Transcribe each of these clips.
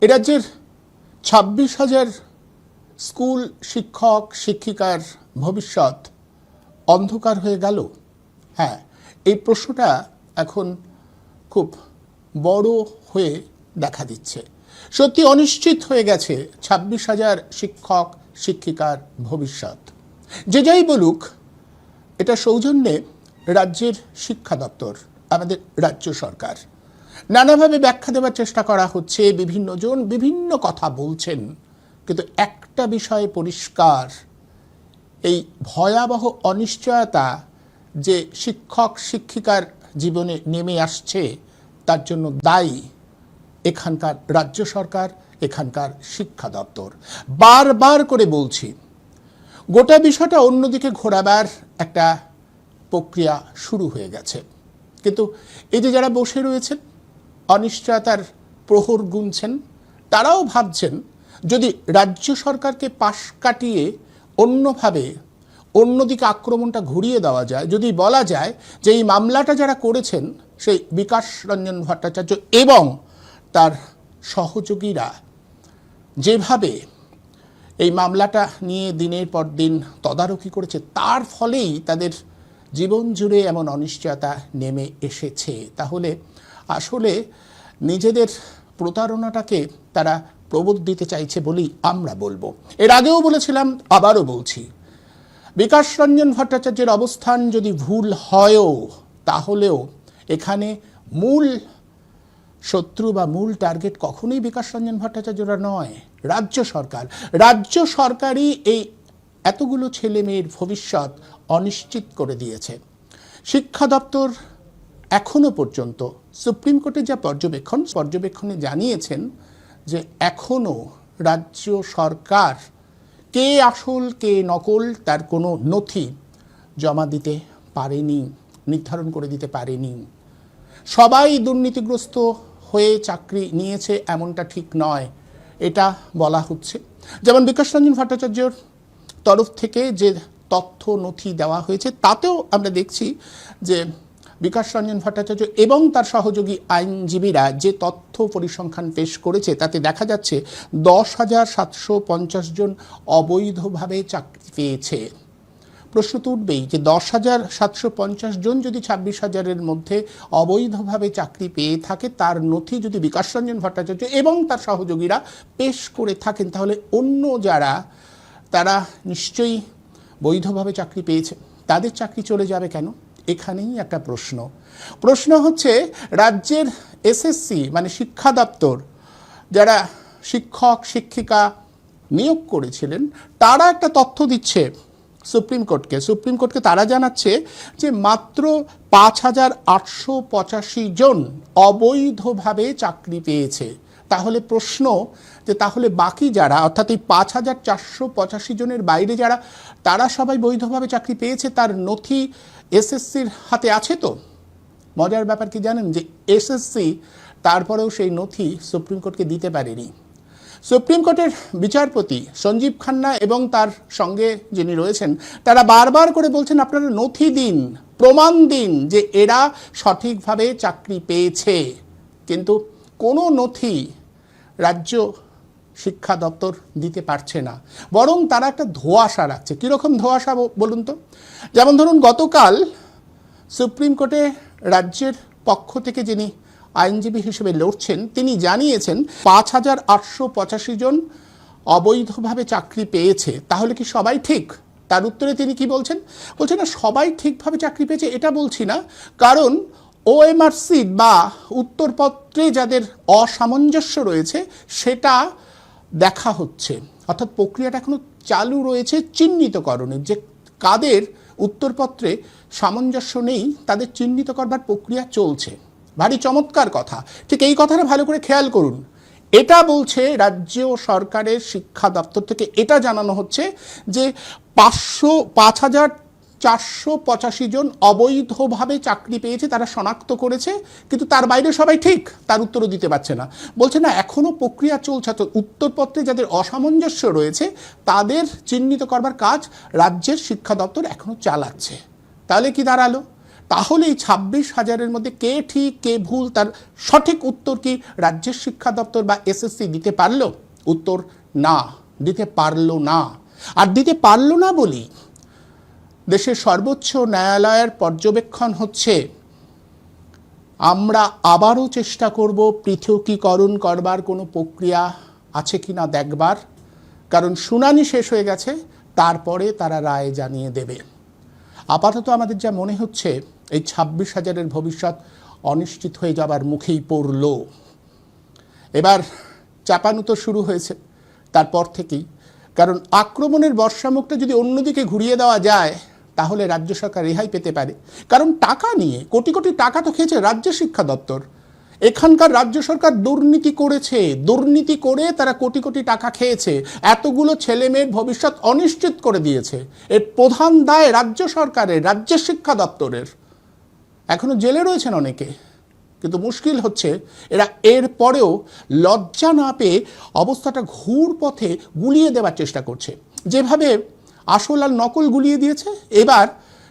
এ রাজ্যের 26,000 স্কুল শিক্ষক শিক্ষিকার ভবিষ্যৎ অন্ধকার হয়ে গেল। হ্যাঁ, এই প্রশ্নটা এখন খুব বড় হয়ে দেখা দিচ্ছে। সত্যি অনিশ্চিত হয়ে গেছে 26,000 শিক্ষক শিক্ষিকার ভবিষ্যৎ। যে যাই বলুক, এটা সৌজন্যে রাজ্যের শিক্ষা দপ্তর, আমাদের রাজ্য সরকার। নানাভাবে ব্যাখ্যা দেওয়ার চেষ্টা করা হচ্ছে, বিভিন্নজন বিভিন্ন কথা বলছেন, কিন্তু একটা বিষয় পরিষ্কার, এই ভয়াবহ অনিশ্চয়তা যে শিক্ষক শিক্ষিকার জীবনে নেমে আসছে, তার জন্য দায়ী এখানকার রাজ্য সরকার, এখানকার শিক্ষা দপ্তর। বারবার করে বলছি, গোটা বিষয়টা অন্যদিকে ঘোরাবার একটা প্রক্রিয়া শুরু হয়ে গেছে। কিন্তু এই যে যারা বসে রয়েছেন, অনিশ্চয়তার প্রহর গুনছেন, তারাও ভাবছেন যদি রাজ্য সরকারকে পাশ কাটিয়ে অন্যভাবে অন্যদিকে আক্রমণটা ঘুরিয়ে দেওয়া যায়, যদি বলা যায় যে এই মামলাটা যারা করেছেন সেই বিকাশ রঞ্জন ভট্টাচার্য এবং তার সহযোগীরা যেভাবে এই মামলাটা নিয়ে দিনের পর দিন তদারকি করেছে, তার ফলেই তাদের জীবন জুড়ে এমন অনিশ্চয়তা নেমে এসেছে, তাহলে আসলে নিজেদের প্রতারণাটাকে তারা প্রবোধ দিতে চাইছে বলেই আমরা বলবো। এর আগেও বলেছিলাম, আবারও বলছি, বিকাশ রঞ্জন ভট্টাচার্যের অবস্থান যদি ভুল হয়ও, তাহলেও এখানে মূল শত্রু বা মূল টার্গেট কখনোই বিকাশ রঞ্জন ভট্টাচার্যরা নয়, রাজ্য সরকার। রাজ্য সরকারই এই এতগুলো ছেলে মেয়ের ভবিষ্যৎ অনিশ্চিত করে দিয়েছে। শিক্ষা দপ্তর এখনো পর্যন্ত সুপ্রিম কোর্টের যা পর্যবেক্ষণে জানিয়েছেন যে এখনো রাজ্য সরকার কে আসল কে নকল তার কোনো নথি জমা দিতে পারেনি, নির্ধারণ করে দিতে পারেনি। সবাই দুর্নীতিগ্রস্ত হয়ে চাকরি নিয়েছে এমনটা ঠিক নয়, এটা বলা হচ্ছে। যেমন বিকাশ রঞ্জন ভট্টাচার্যর তরফ থেকে যে তথ্য নথি দেওয়া হয়েছে, তাতেও আমরা দেখছি যে বিকাশ রঞ্জন ভট্টাচার্য এবং তার সহযোগী আইনজীবীরা যে তথ্য পরিসংখ্যান পেশ করেছে, তাতে দেখা যাচ্ছে 10,750 জন অবৈধভাবে চাকরি পেয়েছে। প্রশ্ন তো উঠবেই যে 10,750 জন যদি 26,000-এর মধ্যে অবৈধভাবে চাকরি পেয়ে থাকে, তার নথি যদি বিকাশ রঞ্জন ভট্টাচার্য এবং তার সহযোগীরা পেশ করে থাকেন, তাহলে অন্য যারা তারা নিশ্চয়ই বৈধভাবে চাকরি পেয়েছে, তাদের চাকরি চলে যাবে কেন? এখানেই একটা প্রশ্ন হচ্ছে, রাজ্যের এসএসসি মানে শিক্ষা দপ্তর যারা শিক্ষক শিক্ষিকা নিয়োগ করেছিলেন, তারা একটা তথ্য দিচ্ছে সুপ্রিম কোর্টকে তারা জানাচ্ছে যে মাত্র 5,885 জন অবৈধভাবে চাকরি পেয়েছে। তাহলে প্রশ্ন যে তাহলে বাকি যারা, অর্থাৎ এই 5,485 জনের বাইরে যারা, তারা সবাই বৈধভাবে চাকরি পেয়েছে, তার নথি এসএসসির হাতে আছে তো? মজার ব্যাপার কি জানেন, যে এসএসসি তারপরেও সেই নথি সুপ্রিম কোর্টকে দিতে পারেনি। সুপ্রিম কোর্টের বিচারপতি সঞ্জীব খান্না এবং তার সঙ্গে যিনি রয়েছেন, তারা বারবার করে বলছেন আপনারা নথি দিন, প্রমাণ দিন যে এরা সঠিকভাবে চাকরি পেয়েছে, কিন্তু কোনো নথি রাজ্য শিক্ষা দপ্তর দিতে পারছে না, বরং তারা একটা ধোঁয়াশা রাখছে। কীরকম ধোঁয়াশা বলুন তো? যেমন ধরুন, গতকাল সুপ্রিম কোর্টে রাজ্যের পক্ষ থেকে যিনি আইনজীবী হিসেবে লড়ছেন, তিনি জানিয়েছেন 5,885 জন অবৈধভাবে চাকরি পেয়েছে। তাহলে কি সবাই ঠিক? তার উত্তরে তিনি কি বলছেন না, সবাই ঠিকভাবে চাকরি পেয়েছে এটা বলছি না, কারণ ওএমআরসি বা উত্তরপত্রে যাদের অসামঞ্জস্য রয়েছে সেটা দেখা হচ্ছে, অর্থাৎ প্রক্রিয়াটা এখনো চালু রয়েছে চিহ্নিতকরণের, যে কাদের উত্তরপত্রে সামঞ্জস্য নেই তাদের চিহ্নিত করবার প্রক্রিয়া চলছে। ভারী চমৎকার কথা। ঠিক এই কথাটা ভালো করে খেয়াল করুন। এটা বলছে রাজ্য সরকারের শিক্ষা দপ্তর থেকে, এটা জানানো হচ্ছে যে 5,485 জন অবৈধভাবে চাকরি পেয়েছে, তারা শনাক্ত করেছে, কিন্তু তার বাইরে সবাই ঠিক, তার উত্তরও দিতে পারছে না। বলছে না, এখনও প্রক্রিয়া চলছে, তো উত্তরপত্রে যাদের অসামঞ্জস্য রয়েছে তাদের চিহ্নিত করবার কাজ রাজ্যের শিক্ষা দপ্তর এখনও চালাচ্ছে। তাহলে কি দাঁড়ালো? তাহলে এই 26,000-এর মধ্যে কে ঠিক কে ভুল তার সঠিক উত্তর কি রাজ্যের শিক্ষা দপ্তর বা এসএসসি দিতে পারলো? উত্তর না, দিতে পারলো না। আর দিতে পারলো না বলি দেশের সর্বোচ্চ ন্যায়ালয়ের পর্যবেক্ষণ হচ্ছে আমরা আবারও চেষ্টা করব পৃথকীকরণ করবার কোনো প্রক্রিয়া আছে কিনা দেখবার, কারণ শুনানি শেষ হয়ে গেছে, তারপরে তারা রায় জানিয়ে দেবে। আপাতত আমাদের যা মনে হচ্ছে এই 26,000-এর ভবিষ্যৎ অনিশ্চিত হয়ে যাবার মুখেই পড়ল। এবার চাপানো তো শুরু হয়েছে তারপর থেকেই, কারণ আক্রমণের বর্ষামুখটা যদি অন্যদিকে ঘুরিয়ে দেওয়া যায় তাহলে রাজ্য সরকার রেহাই পেতে পারে। কারণ টাকা নিয়ে কোটি কোটি টাকা তো খেয়েছে রাজ্য শিক্ষা দপ্তর। এখানকার রাজ্য সরকার দুর্নীতি করেছে, দুর্নীতি করে তারা কোটি কোটি টাকা খেয়েছে, এতগুলো ছেলে মেয়ের ভবিষ্যৎ অনিশ্চিত করে দিয়েছে। এর প্রধান দায় রাজ্য সরকারের, রাজ্যের শিক্ষা দপ্তরের। এখনো জেলে রয়েছেন অনেকে, কিন্তু মুশকিল হচ্ছে এরা এর পরেও লজ্জা না পেয়ে অবস্থাটা ঘুর পথে গুলিয়ে দেওয়ার চেষ্টা করছে। যেভাবে আসল আর নকল গুলিয়ে দিয়েছে, এবার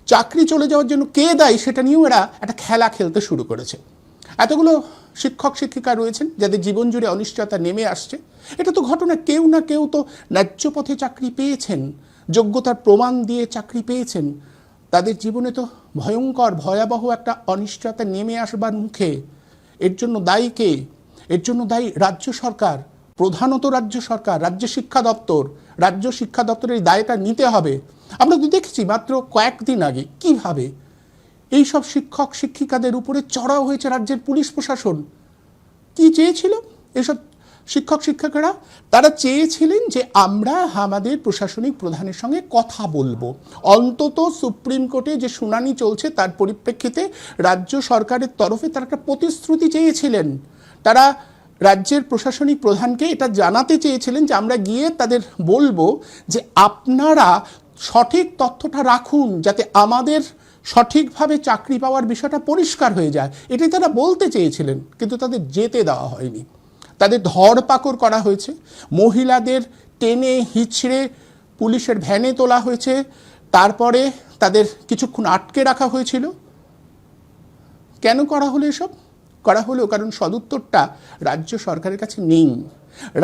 চাকরি চলে যাওয়ার জন্য কে দায়ী সেটা নিয়েও এরা একটা খেলা খেলতে শুরু করেছে। এতগুলো শিক্ষক শিক্ষিকা রয়েছেন যাদের জীবন জুড়ে অনিশ্চয়তা নেমে আসছে। এটা তো ঘটনা, কেউ না কেউ তো ন্যায্য পথে চাকরি পেয়েছেন, যোগ্যতার প্রমাণ দিয়ে চাকরি পেয়েছেন, তাদের জীবনে তো ভয়ঙ্কর ভয়াবহ একটা অনিশ্চয়তা নেমে আসবার মুখে। এর জন্য দায়ী কে? এর জন্য দায়ী রাজ্য সরকার, প্রধানত রাজ্য সরকার, রাজ্য শিক্ষা দপ্তর। রাজ্য শিক্ষা দপ্তরের দায়টা নিতে হবে। আমরা তো দেখেছি মাত্র কয়েকদিন আগে কিভাবে এইসব শিক্ষক শিক্ষিকাদের উপরে চড়াও হয়েছে রাজ্যের পুলিশ প্রশাসন। কি চেয়েছিল এইসব শিক্ষক শিক্ষিকারা? তারা চেয়েছিলেন যে আমরা আমাদের প্রশাসনিক প্রধানের সঙ্গে কথা বলবো, অন্তত সুপ্রিম কোর্টে যে শুনানি চলছে তার পরিপ্রেক্ষিতে রাজ্য সরকারের তরফে তারা একটা প্রতিশ্রুতি চেয়েছিলেন। তারা রাজ্যের প্রশাসনিক প্রধানকে এটা জানাতে চেয়েছিলেন যে আমরা গিয়ে তাদের বলবো যে আপনারা সঠিক তথ্যটা রাখুন যাতে আমাদের সঠিকভাবে চাকরি পাওয়ার বিষয়টা পরিষ্কার হয়ে যায়। এটাই তারা বলতে চেয়েছিলেন, কিন্তু তাদের যেতে দেওয়া হয়নি। তাদের ধরপাকড় করা হয়েছে, মহিলাদের টেনে হিচড়ে পুলিশের ভ্যানে তোলা হয়েছে, তারপরে তাদের কিছুক্ষণ আটকে রাখা হয়েছিল। কেন করা হলো এসব? করা হলো কারণ সদুত্তরটা রাজ্য সরকারের কাছে নেই।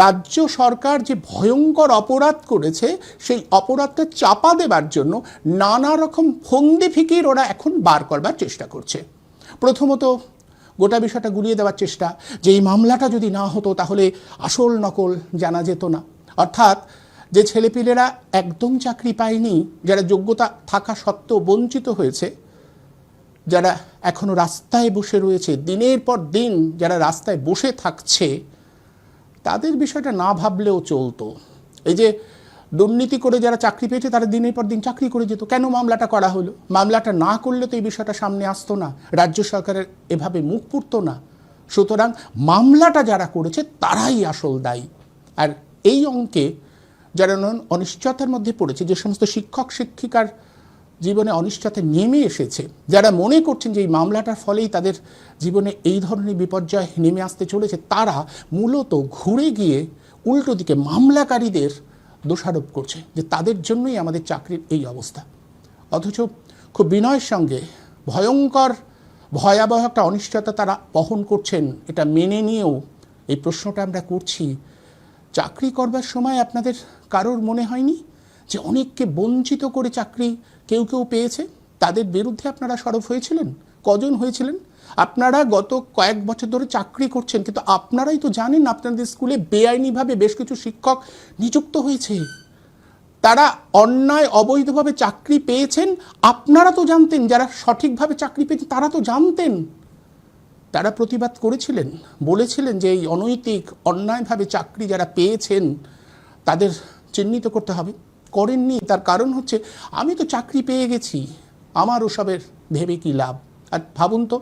রাজ্য সরকার যে ভয়ঙ্কর অপরাধ করেছে সেই অপরাধটা চাপা দেবার জন্য নানা রকম ফন্দি ফিকির ওরা এখন বার করবার চেষ্টা করছে। প্রথমত গোটা বিষয়টা গুলিয়ে দেওয়ার চেষ্টা যে এই মামলাটা যদি না হতো তাহলে আসল নকল জানা যেত না। অর্থাৎ যে ছেলেপিলেরা একদম চাকরি পায়নি, যারা যোগ্যতা থাকা সত্ত্বেও বঞ্চিত হয়েছে, যারা এখনো রাস্তায় বসে রয়েছে, দিনের পর দিন যারা রাস্তায় বসে থাকছে, তাদের বিষয়টা না ভাবলেও চলতো। এই যে দুর্নীতি করে যারা চাকরি পেয়েছে তারা দিনের পর দিন চাকরি করে যেত। কেন মামলাটা করা হলো? মামলাটা না করলে তো এই বিষয়টা সামনে আসতো না, রাজ্য সরকারের এভাবে মুখ পুড়তো না। সুতরাং মামলাটা যারা করেছে তারাই আসল দায়ী। আর এই অঙ্কে যারা অনিশ্চয়তার মধ্যে পড়েছে, যে সমস্ত শিক্ষক শিক্ষিকার জীবনে অনিশ্চয়তা নেমে এসেছে, যারা মনে করছেন যে এই মামলাটার ফলেই তাদের জীবনে এই ধরনের বিপর্যয় নেমে আসতে চলেছে, তারা মূলত ঘুরে গিয়ে উল্টো দিকে মামলাকারীদের দোষারোপ করছে যে তাদের জন্যই আমাদের চাকরির এই অবস্থা। অথচ খুব বিনয়ের সঙ্গে ভয়ঙ্কর ভয়াবহ একটা অনিশ্চয়তা তারা বহন করছেন, এটা মেনে নিয়েও এই প্রশ্নটা আমরা করছি। চাকরি করবার সময় আপনাদের কারোর মনে হয়নি যে অনেককে বঞ্চিত করে চাকরি কেউ কেউ পেয়েছে? তাদের বিরুদ্ধে আপনারা সরব হয়েছিলেন? কজন হয়েছিলেন? আপনারা গত কয়েক বছর ধরে চাকরি করছেন, কিন্তু আপনারাই তো জানেন আপনাদের স্কুলে বেআইনিভাবে বেশ কিছু শিক্ষক নিযুক্ত হয়েছে। তারা অন্যায় অবৈধভাবে চাকরি পেয়েছেন, আপনারা তো জানতেন। যারা সঠিকভাবে চাকরি পেয়েছেন তারা তো জানতেন। তারা প্রতিবাদ করেছিলেন, বলেছিলেন যে এই অনৈতিক অন্যায়ভাবে চাকরি যারা পেয়েছেন তাদের চিহ্নিত করতে হবে। করেননি। তার কারণ হচ্ছে আমি তো চাকরি পেয়ে গেছি, আমার ওসবের ভেবে কি লাভ। আর ভাবুন তো,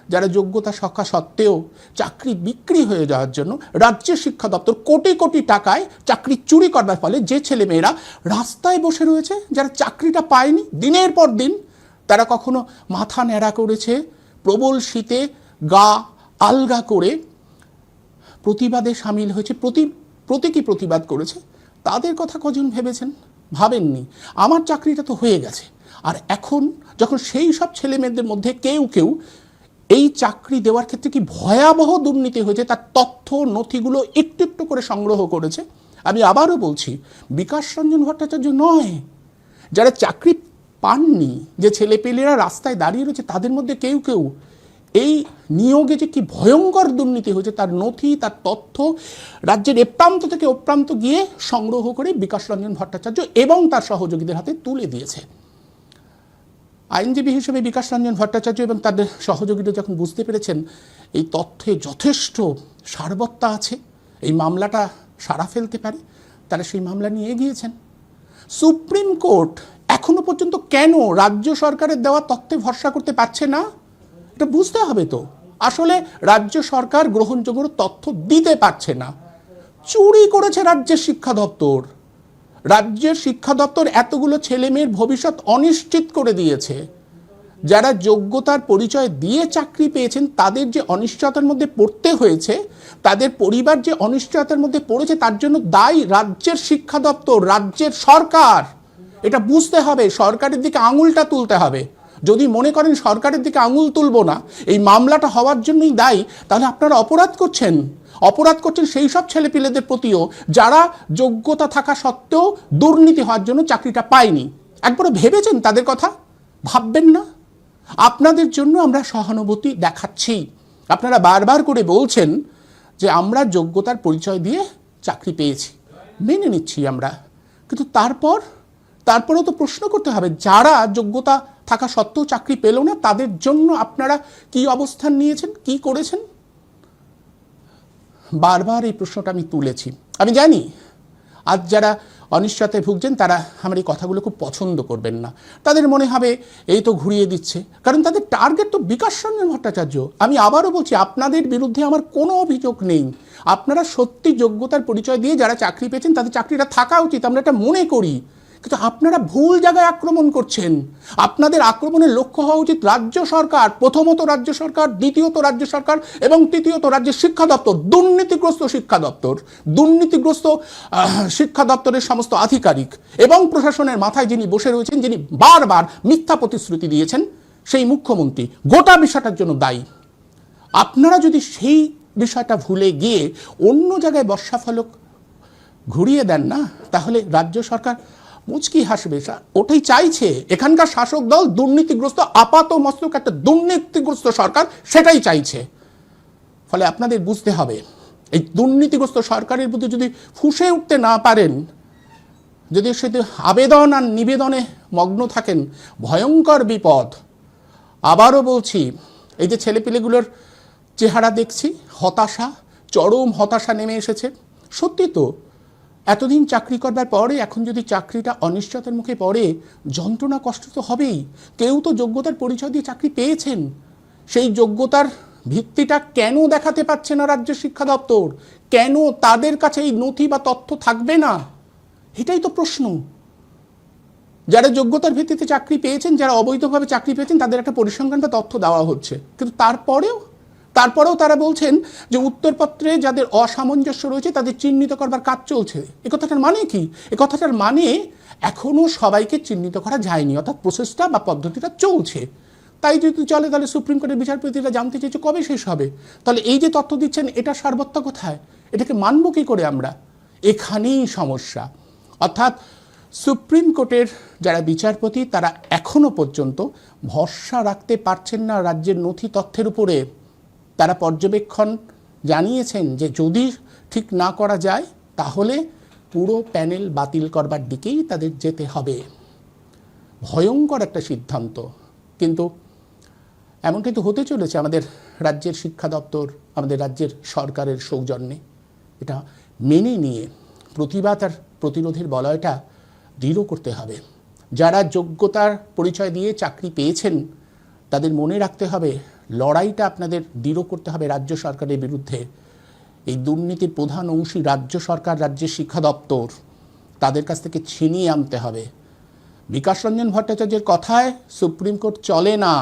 যারা যোগ্যতা থাকা সত্ত্বেও চাকরি বিক্রি হয়ে যাওয়ার জন্য রাজ্য শিক্ষা দপ্তর কোটি কোটি টাকায় চাকরি চুরি করবার ফলে যে ছেলেমেয়েরা রাস্তায় বসে রয়েছে, যারা চাকরিটা পায়নি, দিনের পর দিন তারা কখনো মাথা ন্যাড়া করেছে, প্রবল শীতে গা আলগা করে প্রতিবাদে সামিল হয়েছে, প্রতীকী প্রতিবাদ করেছে, তাদের কথা কজন ভেবেছেন? ভাবেননি। আমার চাকরিটা তো হয়ে গেছে, আর এখন যখন সেই সব ছেলে মেয়েদের মধ্যে কেউ কেউ এই চাকরি দেওয়ার ক্ষেত্রে কি ভয়াবহ দুর্নীতি হয়েছে তার তথ্য নথিগুলো একটু একটু করে সংগ্রহ করেছে। আমি আবারও বলছি, বিকাশ রঞ্জন ভট্টাচার্য নয়, যারা চাকরি পাননি, যে ছেলেপেলেরা রাস্তায় দাঁড়িয়ে রয়েছে, তাদের মধ্যে কেউ কেউ এই নিয়োগে যে কি ভয়ঙ্কর দুর্নীতি হয়েছে তার নথি, তার তথ্য রাজ্যের এপ্রান্ত থেকে অপ্রান্ত গিয়ে সংগ্রহ করে বিকাশ রঞ্জন ভট্টাচার্য এবং তার সহযোগীদের হাতে তুলে দিয়েছে। আইনজীবী হিসেবে বিকাশ রঞ্জন ভট্টাচার্য এবং তাদের সহযোগীরা যখন বুঝতে পেরেছেন এই তথ্যে যথেষ্ট সারবত্তা আছে, এই মামলাটা সারা ফেলতে পারে, তারা সেই মামলা নিয়ে এগিয়েছেন। সুপ্রিম কোর্ট এখনো পর্যন্ত কেন রাজ্য সরকারের দেওয়া তথ্যে ভরসা করতে পারছে না, এটা বুঝতে হবে। তো আসলে রাজ্য সরকার গ্রহণযোগ্য তথ্য দিতে পারছে না। চুরি করেছে রাজ্যের শিক্ষা দপ্তর। রাজ্যের শিক্ষা দপ্তর এতগুলো ছেলে মেয়ের ভবিষ্যৎ অনিশ্চিত করে দিয়েছে। যারা যোগ্যতার পরিচয় দিয়ে চাকরি পেয়েছেন তাদের যে অনিশ্চয়তার মধ্যে পড়তে হয়েছে, তাদের পরিবার যে অনিশ্চয়তার মধ্যে পড়েছে, তার জন্য দায়ী রাজ্যের শিক্ষা দপ্তর, রাজ্যের সরকার। এটা বুঝতে হবে, সরকারের দিকে আঙুলটা তুলতে হবে। যদি মনে করেন সরকারের দিকে আঙুল তুলব না, এই মামলাটা হওয়ার জন্যই দায়ী, তাহলে আপনারা অপরাধ করছেন সেই সব ছেলেপিলেদের প্রতিও যারা যোগ্যতা থাকা সত্ত্বেও দুর্নীতি হওয়ার জন্য চাকরিটা পায়নি। একবার ভেবেছেন তাদের কথা? ভাববেন না? আপনাদের জন্য আমরা সহানুভূতি দেখাচ্ছি। আপনারা বারবার করে বলছেন যে আমরা যোগ্যতার পরিচয় দিয়ে চাকরি পেয়েছি, মেনে নিচ্ছি আমরা, কিন্তু তারপরেও তো প্রশ্ন করতে হবে, যারা যোগ্যতা থাকা সত্ত্বেও চাকরি পেল না তাদের জন্য আপনারা কি অবস্থান নিয়েছেন, কি করেছেন? বারবার এই প্রশ্নটা আমি তুলেছি। আমি জানি আজ যারা অনিশ্চয়তায় ভুগছেন তারা আমার এই কথাগুলো খুব পছন্দ করবেন না। তাদের মনে হবে এই তো ঘুরিয়ে দিচ্ছে, কারণ তাদের টার্গেট তো বিকাশ রঞ্জন ভট্টাচার্য। আমি আবারও বলছি, আপনাদের বিরুদ্ধে আমার কোনো অভিযোগ নেই। আপনারা সত্যি যোগ্যতার পরিচয় দিয়ে যারা চাকরি পেয়েছেন তাদের চাকরিটা থাকা উচিত, আমরা এটা মনে করি, কিন্তু আপনারা ভুল জায়গায় আক্রমণ করছেন। আপনাদের আক্রমণের লক্ষ্য হওয়া উচিত রাজ্য সরকার, প্রথমত রাজ্য সরকার, দ্বিতীয়ত রাজ্য সরকার এবং তৃতীয়ত রাজ্যের শিক্ষা দপ্তর, দুর্নীতিগ্রস্ত শিক্ষা দপ্তর, দুর্নীতিগ্রস্ত শিক্ষা দপ্তরের সমস্ত আধিকারিক এবং প্রশাসনের মাথায় যিনি বসে রয়েছেন, যিনি বারবার মিথ্যা প্রতিশ্রুতি দিয়েছেন, সেই মুখ্যমন্ত্রী গোটা বিষয়টার জন্য দায়ী। আপনারা যদি সেই বিষয়টা ভুলে গিয়ে অন্য জায়গায় বর্ষাফলক ঘুরিয়ে দেন না, তাহলে রাজ্য সরকার মুচকি হাসবে। ওটাই চাইছে এখানকার শাসক দল, দুর্নীতিগ্রস্ত আপাত মস্তক একটা দুর্নীতিগ্রস্ত সরকার, সেটাই চাইছে। ফলে আপনাদের বুঝতে হবে, এই দুর্নীতিগ্রস্ত সরকারের প্রতি যদি ফুঁসে উঠতে না পারেন, যদি সেটি আবেদন আর নিবেদনে মগ্ন থাকেন, ভয়ঙ্কর বিপদ। আবারও বলছি, এই যে ছেলেপিলেগুলোর চেহারা দেখছি, হতাশা, চরম হতাশা নেমে এসেছে। সত্যি তো, এতদিন চাকরি করবার পরে এখন যদি চাকরিটা অনিশ্চয়তার মুখে পড়ে, যন্ত্রণা কষ্ট তো হবেই। কেউ তো যোগ্যতার পরিচয় দিয়ে চাকরি পেয়েছেন, সেই যোগ্যতার ভিত্তিটা কেন দেখাতে পারছে না রাজ্য শিক্ষা দপ্তর? কেন তাদের কাছে এই নথি বা তথ্য থাকবে না? এটাই তো প্রশ্ন। যারা যোগ্যতার ভিত্তিতে চাকরি পেয়েছেন, যারা অবৈধভাবে চাকরি পেয়েছেন, তাদের একটা পরিসংখ্যান বা তথ্য দেওয়া হচ্ছে, কিন্তু তারপরেও তারা বলছেন যে উত্তরপত্রে যাদের অসামঞ্জস্য রয়েছে তাদের চিহ্নিত করবার কাজ চলছে। এ কথাটার মানে কি? এ কথাটার মানে এখনও সবাইকে চিহ্নিত করা যায়নি, অর্থাৎ প্রসেসটা বা পদ্ধতিটা চলছে। তাই যদি চলে তাহলে সুপ্রিম কোর্টের বিচারপতিরা জানতে চেয়েছে কবে শেষ হবে। তাহলে এই যে তথ্য দিচ্ছেন এটা সারবত্তা কোথায়? এটাকে মানব কী করে আমরা? এখানেই সমস্যা। অর্থাৎ সুপ্রিম কোর্টের যারা বিচারপতি তারা এখনও পর্যন্ত ভরসা রাখতে পারছেন না রাজ্যের নথি তথ্যের উপরে। তারা পর্যবেক্ষণ জানিয়েছেন যে যদি ঠিক না করা যায় তাহলে পুরো প্যানেল বাতিল করবার দিকেই তাদের যেতে হবে। ভয়ঙ্কর একটা সিদ্ধান্ত, কিন্তু এমনটাই তো হতে চলেছে আমাদের রাজ্যের শিক্ষা দপ্তর, আমাদের রাজ্যের সরকারের সৌজন্যে। এটা মেনে নিয়ে প্রতিবাদ আর প্রতিরোধের বলয়টা দৃঢ় করতে হবে। যারা যোগ্যতার পরিচয় দিয়ে চাকরি পেয়েছেন তাদের মনে রাখতে হবে, লড়াইটা আপনাদের দৃঢ় করতে হবে রাজ্য সরকারের বিরুদ্ধে। এই দুর্নীতির প্রধান অংশী রাজ্য সরকার, রাজ্যের শিক্ষা দপ্তর, তাদের কাছ থেকে ছিনিয়ে আনতে হবে। বিকাশ রঞ্জন ভট্টাচার্যের কথায় সুপ্রিম কোর্ট চলে না,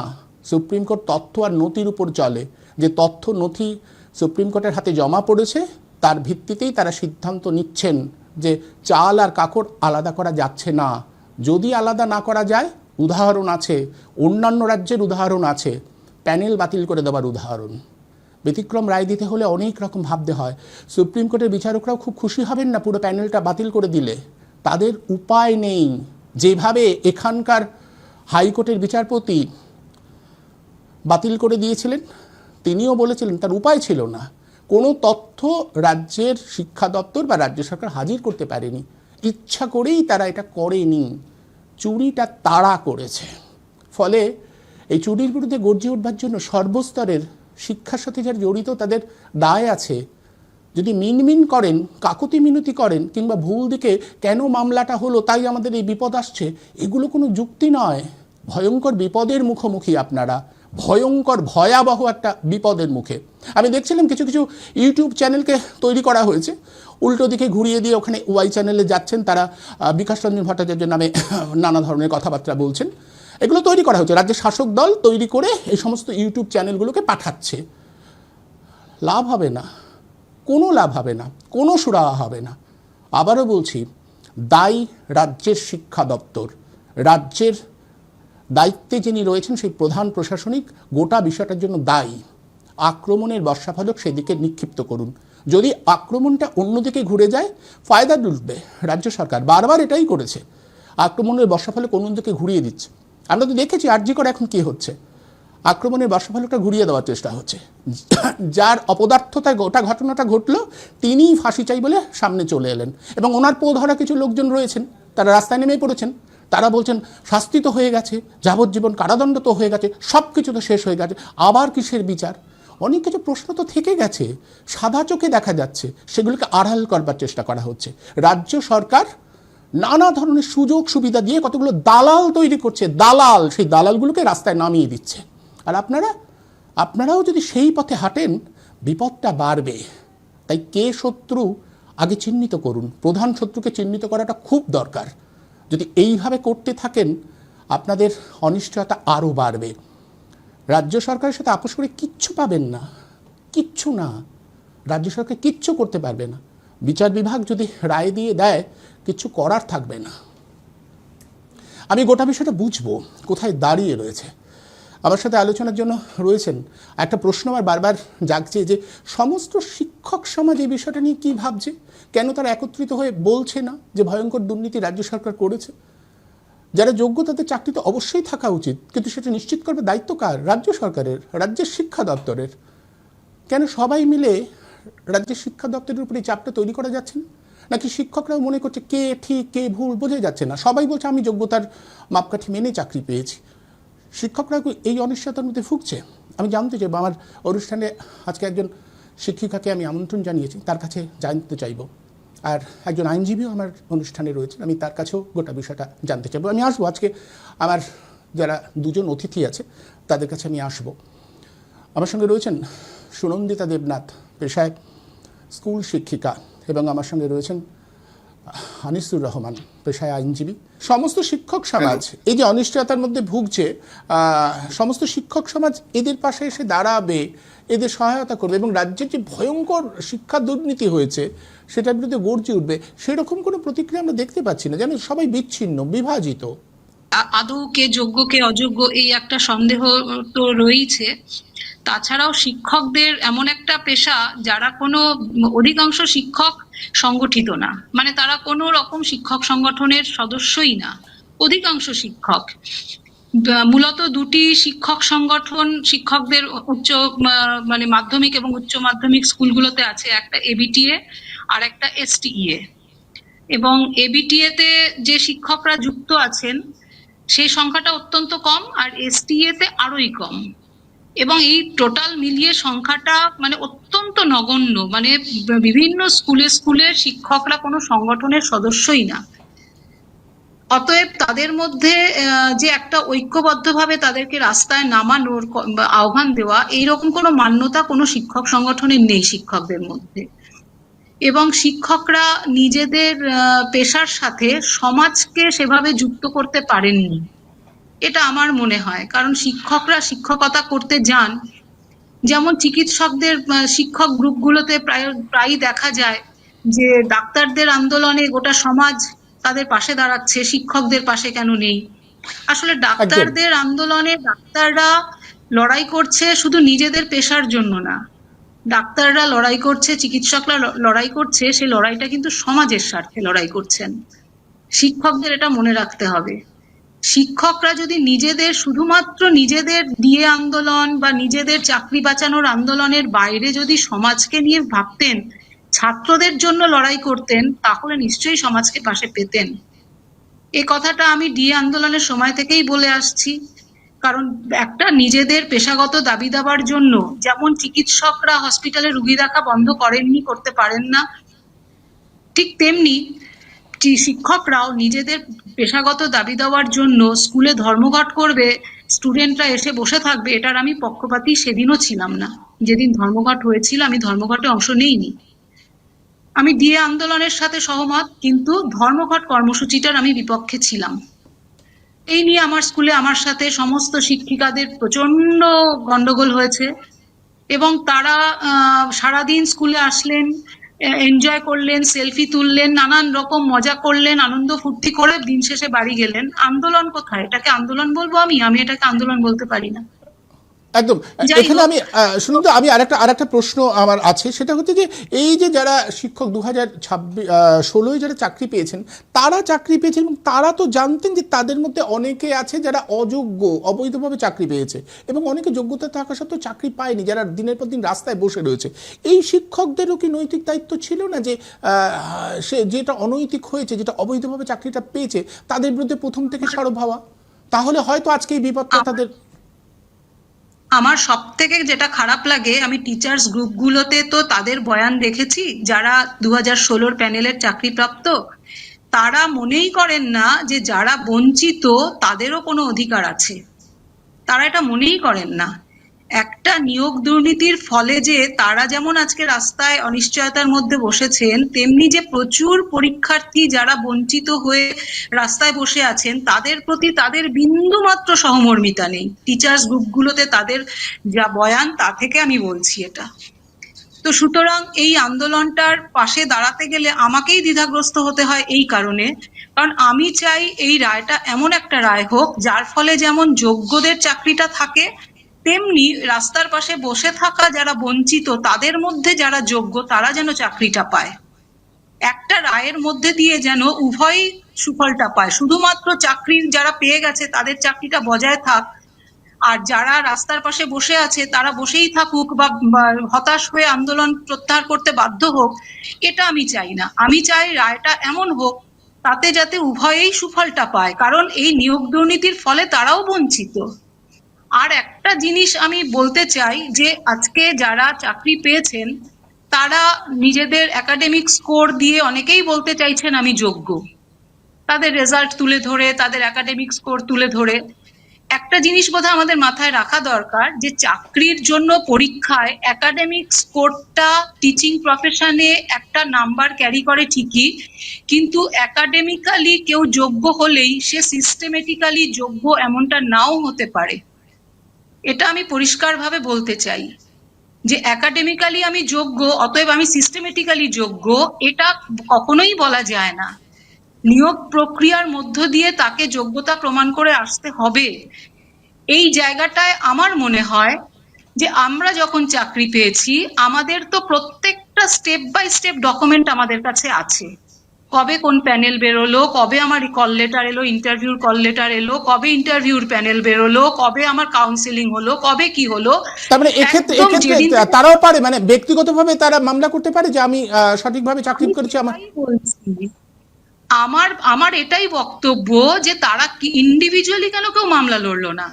সুপ্রিম কোর্ট তথ্য আর নথির উপর চলে। যে তথ্য নথি সুপ্রিম কোর্টের হাতে জমা পড়েছে তার ভিত্তিতেই তারা সিদ্ধান্ত নিচ্ছেন যে চাল আর কাকড় আলাদা করা যাচ্ছে না। যদি আলাদা না করা যায় উদাহরণ আছে, অন্যান্য রাজ্যের উদাহরণ আছে, প্যানেল বাতিল করে দেওয়ার উদাহরণ। ব্যতিক্রম রায় দিতে হলে অনেক রকম ভাবতে হয়। সুপ্রিম কোর্টের বিচারকরাও খুব খুশি হবেন না পুরো প্যানেলটা বাতিল করে দিলে, তাদের উপায় নেই। যেভাবে এখানকার হাইকোর্টের বিচারপতি বাতিল করে দিয়েছিলেন, তিনিও বলেছিলেন তার উপায় ছিল না, কোনো তথ্য রাজ্যের শিক্ষা দপ্তর বা রাজ্য সরকার হাজির করতে পারেনি, ইচ্ছা করেই তারা এটা করেনি, চুরিটা তারা করেছে। ফলে এই চুরির বিরুদ্ধে গর্জে উঠবার জন্য সর্বস্তরের শিক্ষার সাথে যারা জড়িত তাদের দায় আছে। যদি মিনমিন করেন, কাকুতি মিনতি করেন, কিংবা ভুল দিকে কেন মামলাটা হলো তাই আমাদের এই বিপদ আসছে, এগুলো কোনো যুক্তি নয়। ভয়ঙ্কর বিপদের মুখোমুখি আপনারা, ভয়ঙ্কর ভয়াবহ একটা বিপদের মুখে। আমি দেখছিলাম কিছু কিছু ইউটিউব চ্যানেলকে তৈরি করা হয়েছে, উল্টো দিকে ঘুরিয়ে দিয়ে ওখানে ওয়াই চ্যানেলে যাচ্ছেন তারা, বিকাশ রঞ্জন ভট্টাচার্যের নামে নানা ধরনের কথাবার্তা বলছেন। এগুলো তৈরি করা হচ্ছে, রাজ্যের শাসক দল তৈরি করে এই সমস্ত ইউটিউব চ্যানেলগুলোকে পাঠাচ্ছে। লাভ হবে না, কোনো লাভ হবে না, কোনো সুরাহা হবে না। আবারও বলছি, দায়ী রাজ্যের শিক্ষা দপ্তর, রাজ্যের দায়িত্বে যিনি রয়েছেন সেই প্রধান প্রশাসনিক গোটা বিষয়টার জন্য দায়ী। আক্রমণের বর্ষাফলক সেদিকে নিক্ষিপ্ত করুন। যদি আক্রমণটা অন্যদিকে ঘুরে যায়, ফায়দা লুটবে রাজ্য সরকার। বারবার এটাই করেছে, আক্রমণের বর্ষাফলক অন্যদিকে ঘুরিয়ে দিচ্ছে। আমরা তো দেখেছি আরজি করে এখন কি হচ্ছে, আক্রমণের বর্ষাফলকটা ঘুরিয়ে দেওয়ার চেষ্টা হচ্ছে। যার অপদার্থতায় গোটা ঘটনাটা ঘটলো তিনিই ফাঁসি চাই বলে সামনে চলে এলেন, এবং ওনার পো ধরা কিছু লোকজন রয়েছেন, তারা রাস্তায় নেমেই পড়েছেন। তারা বলছেন শাস্তি তো হয়ে গেছে, যাবজ্জীবন কারাদণ্ড তো হয়ে গেছে, সব কিছু তো শেষ হয়ে গেছে, আবার কিসের বিচার? অনেক কিছু প্রশ্ন তো থেকে গেছে, সাদা চোখে দেখা যাচ্ছে, সেগুলোকে আড়াল করবার চেষ্টা করা হচ্ছে। রাজ্য সরকার নানা ধরনের সুযোগ সুবিধা দিয়ে কতগুলো দালাল তৈরি করছে, দালাল, সেই দালালগুলোকে রাস্তায় নামিয়ে দিচ্ছে। আর আপনারাও যদি সেই পথে হাঁটেন, বিপদটা বাড়বে। তাই কে শত্রু আগে চিহ্নিত করুন, প্রধান শত্রুকে চিহ্নিত করাটা খুব দরকার। যদি এইভাবে করতে থাকেন, আপনাদের অনিশ্চয়তা আরও বাড়বে। রাজ্য সরকারের সাথে আপোষ করে কিচ্ছু পাবেন না, কিচ্ছু না। রাজ্য সরকার কিচ্ছু করতে পারবে না। বিচার বিভাগ যদি রায় দিয়ে দেয়, কিচ্ছু করার থাকবে না। আমি গোটা বিষয়টা বুঝবো কোথায় দাঁড়িয়ে রয়েছে। আমার সাথে আলোচনার জন্য রয়েছেন, একটা প্রশ্ন আমার বারবার জাগছে যে সমস্ত শিক্ষক সমাজ এই বিষয়টা নিয়ে কী ভাবছে, কেন তারা একত্রিত হয়ে বলছে না যে ভয়ঙ্কর দুর্নীতি রাজ্য সরকার করেছে? যারা যোগ্য তাদের চাকরি তো অবশ্যই থাকা উচিত, কিন্তু সেটা নিশ্চিত করবে দায়িত্ব কার? রাজ্য সরকারের, রাজ্যের শিক্ষা দপ্তরের। কেন সবাই মিলে রাজ্যের শিক্ষা দপ্তরের উপরে এই চাপটা তৈরি করা যাচ্ছে না? নাকি শিক্ষকরাও মনে করছে কে ঠিক কে ভুল বোঝা যাচ্ছে না, সবাই বলছে আমি যোগ্যতার মাপকাঠি মেনে চাকরি পেয়েছি? শিক্ষকরা এই অনিশ্চয়তার মধ্যে ভুগছে। আমি জানতে চাইব, আমার অনুষ্ঠানে আজকে একজন শিক্ষিকাকে আমি আমন্ত্রণ জানিয়েছি, তার কাছে জানতে চাইব। আর একজন আইনজীবীও আমার অনুষ্ঠানে রয়েছেন, আমি তার কাছেও গোটা বিষয়টা জানতে চাইব। আমি আসবো আজকে, আমার যারা দুজন অতিথি আছে তাদের কাছে আমি আসব। আমার সঙ্গে রয়েছেন সুনন্দিতা দেবনাথ, পেশায় স্কুল শিক্ষিকা, এবং আমার সঙ্গে রয়েছেন আনিসুর রহমান, পেশায় আইনজীবী। সমস্ত শিক্ষক সমাজ এই যে অনিশ্চয়তার মধ্যে ভুগছে, সমস্ত শিক্ষক সমাজ এদের পাশে এসে দাঁড়াবে, এদের সহায়তা করবে, এবং রাজ্যের যে ভয়ঙ্কর শিক্ষা দুর্নীতি হয়েছে সেটার বিরুদ্ধে গর্জে উঠবে। সেরকম কোনো প্রতিক্রিয়া আমরা দেখতে পাচ্ছি না, যেন সবাই বিচ্ছিন্ন, বিভাজিত। আদৌ কে যোগ্য কে অযোগ্য এই একটা সন্দেহ তো রয়েছে। তাছাড়াও শিক্ষকদের এমন একটা পেশা যারা কোনো, অধিকাংশ শিক্ষক সংগঠিত না, মানে তারা কোনো রকম শিক্ষক সংগঠনের সদস্যই না। অধিকাংশ শিক্ষক মূলত দুটি শিক্ষক সংগঠন শিক্ষকদের উচ্চ মানে মাধ্যমিক এবং উচ্চ মাধ্যমিক স্কুলগুলোতে আছে, একটা এবিটিএ আর একটা এসটিইএ। এবং এবিটিএ তে যে শিক্ষকরা যুক্ত আছেন সেই সংখ্যাটা অত্যন্ত কম, আর এসটিএ তে আরোই কম। এবং এই টোটাল মিলিয়ে সংখ্যাটা মানে অত্যন্ত নগণ্য, মানে বিভিন্ন স্কুলে স্কুলে শিক্ষকরা কোনো সংগঠনের সদস্যই না। অতএব তাদের মধ্যে যে একটা ঐক্যবদ্ধভাবে তাদেরকে রাস্তায় নামানোর আহ্বান দেওয়া, এইরকম কোনো মান্যতা কোনো শিক্ষক সংগঠনের নেই শিক্ষকদের মধ্যে। এবং শিক্ষকরা নিজেদের পেশার সাথে সমাজকে সেভাবে যুক্ত করতে পারেননি, এটা আমার মনে হয়। কারণ শিক্ষকরা শিক্ষকতা করতে যান, যেমন চিকিৎসকদের শিক্ষক গ্রুপগুলোতে প্রায়ই দেখা যায় যে ডাক্তারদের আন্দোলনে গোটা সমাজ তাদের পাশে দাঁড়াচ্ছে, শিক্ষকদের পাশে কেন নেই? আসলে ডাক্তারদের আন্দোলনে ডাক্তাররা লড়াই করছে শুধু নিজেদের পেশার জন্য না, ডাক্তাররা লড়াই করছে, চিকিৎসকরা লড়াই করছে, সেই লড়াইটা কিন্তু সমাজের স্বার্থে লড়াই করছেন। শিক্ষকদের এটা মনে রাখতে হবে। শিক্ষকরা যদি নিজেদের শুধুমাত্র নিজেদের ডিএ আন্দোলন বা নিজেদের চাকরি বাঁচানোর আন্দোলনের বাইরে যদি সমাজকে নিয়ে ভাবতেন, ছাত্রদের জন্য লড়াই করতেন, তাহলে নিশ্চয়ই সমাজকে পাশে পেতেন। এই কথাটা আমি ডিএ আন্দোলনের সময় থেকেই বলে আসছি। কারণ একটা নিজেদের পেশাগত দাবি দাবার জন্য, যেমন চিকিৎসকরা হসপিটালে রুগী দেখা বন্ধ করেননি, করতে পারেন না, ঠিক তেমনি শিক্ষকরাও নিজেদের পেশাগত দাবি দেওয়ার জন্য স্কুলে ধর্মঘট করবে, স্টুডেন্টরা এসে বসে থাকবে, এটার আমি পক্ষপাতী সেদিনও ছিলাম না। যেদিন ধর্মঘট হয়েছিল আমি ধর্মঘটে অংশ নেইনি। আমি ডিএ আন্দোলনের সাথে সহমত, কিন্তু ধর্মঘট কর্মসূচিটার আমি বিপক্ষে ছিলাম। এই নিয়ে আমার স্কুলে আমার সাথে সমস্ত শিক্ষিকাদের প্রচন্ড গন্ডগোল হয়েছে, এবং তারা সারাদিন স্কুলে আসলেন, এনজয় করলেন, সেলফি তুললেন, নানান রকম মজা করলেন, আনন্দ ফুর্তি করে দিন শেষে বাড়ি গেলেন। আন্দোলন কোথায়? এটাকে আন্দোলন বলবো? আমি এটাকে আন্দোলন বলতে পারি না। একদম। এখানে আমি শুনুন তো, আমি আরেকটা প্রশ্ন আমার আছে, সেটা হচ্ছে যে এই যে যারা শিক্ষক 2016 যারা চাকরি পেয়েছেন, তারা চাকরি পেয়েছেন এবং তারা তো জানতেন যে তাদের মধ্যে অনেকে আছে যারা অযোগ্য, অবৈধভাবে চাকরি পেয়েছে, এবং অনেকে যোগ্যতা থাকা সত্ত্বেও চাকরি পায়নি, যারা দিনের পর দিন রাস্তায় বসে রয়েছে। এই শিক্ষকদেরও কি নৈতিক দায়িত্ব ছিল না যে সে যেটা অনৈতিক হয়েছে, যেটা অবৈধভাবে চাকরিটা পেয়েছে, তাদের বিরুদ্ধে প্রথম থেকে সরব হওয়া? তাহলে হয়তো আজকে এই বিপদটা তাদের। আমার সব থেকে যেটা খারাপ লাগে, আমি টিচার্স গ্রুপগুলোতে তো তাদের বয়ান দেখেছি, যারা 2016 প্যানেলের চাকরিপ্রাপ্ত, তারা মনেই করেন না যে যারা বঞ্চিত তাদেরও কোনো অধিকার আছে। তারা এটা মনেই করেন না। একটা নিয়োগ দুর্নীতির ফলে যে তারা যেমন আজকে রাস্তায় অনিশ্চয়তার মধ্যে বসেছেন, তেমনি যে প্রচুর পরীক্ষার্থী যারা বঞ্চিত হয়ে রাস্তায় বসে আছেন, তাদের প্রতি তাদের বিন্দু মাত্র সহমর্মিতা নেই। টিচার্স গ্রুপগুলোতে তাদের যা বয়ান, তা থেকে আমি বলছি এটা। তো সুতরাং এই আন্দোলনটার পাশে দাঁড়াতে গেলে আমাকেই দ্বিধাগ্রস্ত হতে হয় এই কারণে, কারণ আমি চাই এই রায়টা এমন একটা রায় হোক যার ফলে যেমন যোগ্যদের চাকরিটা থাকে, তেমনি রাস্তার পাশে বসে থাকা যারা বঞ্চিত, তাদের মধ্যে যারা যোগ্য, তারা যেন চাকরিটা পায়। একটা রায়ের মধ্যে দিয়ে যেন উভয়ই সুফলটা পায়। শুধুমাত্র চাকরি যারা পেয়ে গেছে তাদের চাকরিটা বজায় থাক, আর যারা রাস্তার পাশে বসে আছে তারা বসেই থাকুক বা হতাশ হয়ে আন্দোলন প্রত্যাহার করতে বাধ্য হোক, এটা আমি চাই না। আমি চাই রায়টা এমন হোক তাতে যাতে উভয়েই সুফলটা পায়, কারণ এই নিয়োগ দুর্নীতির ফলে তারাও বঞ্চিত। আর একটা জিনিস আমি বলতে চাই, যে আজকে যারা চাকরি পেয়েছেন তারা নিজেদের একাডেমিক স্কোর দিয়ে অনেকেই বলতে চাইছেন আমি যোগ্য, তাদের রেজাল্ট তুলে ধরে, তাদের একাডেমিক স্কোর তুলে ধরে। একটা জিনিস বোধহয় আমাদের মাথায় রাখা দরকার, যে চাকরির জন্য পরীক্ষায় একাডেমিক স্কোরটা টিচিং প্রফেশনে একটা নাম্বার ক্যারি করে ঠিকই, কিন্তু একাডেমিক্যালি কেউ যোগ্য হলেই সে সিস্টেমেটিক্যালি যোগ্য এমনটা নাও হতে পারে। এটা আমি পরিষ্কারভাবে বলতে চাই, যে একাডেমিক্যালি আমি যোগ্য অতএব আমি সিস্টেমেটিক্যালি যোগ্য, এটা কখনোই বলা যায় না। নিয়োগ প্রক্রিয়ার মধ্য দিয়ে তাকে যোগ্যতা প্রমাণ করে আসতে হবে। এই জায়গাটায় আমার মনে হয় যে আমরা যখন চাকরি পেয়েছি, আমাদের তো প্রত্যেকটা স্টেপ বাই স্টেপ ডকুমেন্ট আমাদের কাছে আছে। কবে কোন প্যানেল বেরোলো, কবে আমার কল লেটার এলো, ইন্টারভিউর কল লেটার এলো, কবে ইন্টারভিউর প্যানেল বেরোলো, কবে আমার কাউন্সিলিং হলো, কবে কি হলো। তার মানে এক্ষেত্রে তারাও পারে, মানে ব্যক্তিগতভাবে তারা মামলা করতে পারে যে আমি সঠিকভাবে চাকরি করেছি। আমার এটাই বক্তব্য, যে তারা কি ইন্ডিভিজুয়ালি কেন কেউ মামলা লড়লো না?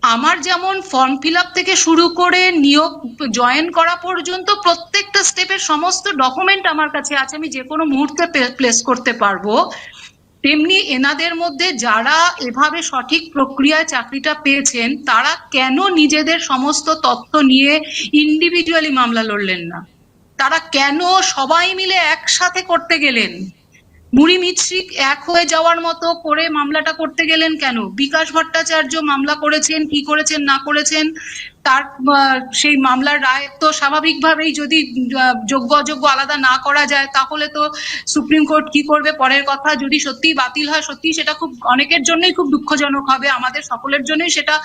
আমার যেমন ফর্ম ফিল আপ থেকে শুরু করে নিয়োগ জয়েন করা পর্যন্ত প্রত্যেকটা স্টেপের সমস্ত ডকুমেন্ট আমার কাছে আছে, আমি যে কোনো মুহূর্তে প্লেস করতে পারবো। তেমনি এনাদের মধ্যে যারা এভাবে সঠিক প্রক্রিয়ায় চাকরিটা পেয়েছেন, তারা কেন নিজেদের সমস্ত তথ্য নিয়ে ইন্ডিভিজুয়ালি মামলা লড়লেন না? তারা কেন সবাই মিলে একসাথে করতে গেলেন? মুড়ি মিছরিক এক হয়ে যাওয়ার মতো করে মামলাটা করতে গেলেন কেন? বিকাশ ভট্টাচার্য মামলা করেছেন, কি করেছেন না করেছেন তার সেই মামলার রায় তো স্বাভাবিকভাবেই যদি যোগ্য অযোগ্য আলাদা না করা যায় তাহলে তো সুপ্রিম কোর্ট কি করবে পরের কথা। যদি সত্যি বাতিল হয়, সত্যি সেটা খুব অনেকের জন্যই খুব দুঃখজনক হবে, আমাদের সকলের জন্যই সেটা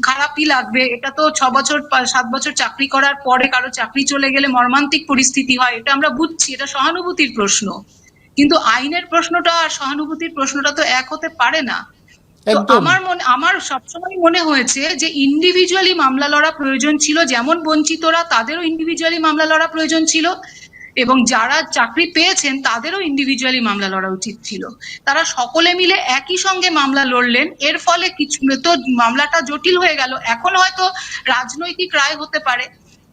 খারাপই লাগবে। এটা তো 6 বছর 7 বছর চাকরি করার পরে কারো চাকরি চলে গেলে মর্মান্তিক পরিস্থিতি হয়, এটা আমরা বুঝছি, এটা সহানুভূতির প্রশ্ন। কিন্তু আইনের প্রশ্নটা আর সহানুভূতির প্রশ্নটা তো এক হতে পারে না। তো একদম। আমার সবসময় মনে হয়েছে যে ইন্ডিভিজুয়ালি মামলা লড়া প্রয়োজন ছিল, যেমন বঞ্চিতরা তাদেরও ইন্ডিভিজুয়ালি মামলা লড়া প্রয়োজন ছিল, এবং যারা চাকরি পেয়েছেন তাদেরও ইন্ডিভিজুয়ালি মামলা লড়া উচিত ছিল। তারা সকলে মিলে একই সঙ্গে মামলা লড়লেন, এর ফলে কিছু তো মামলাটা জটিল হয়ে গেল। এখন হয়তো রাজনৈতিক রায় হতে পারে,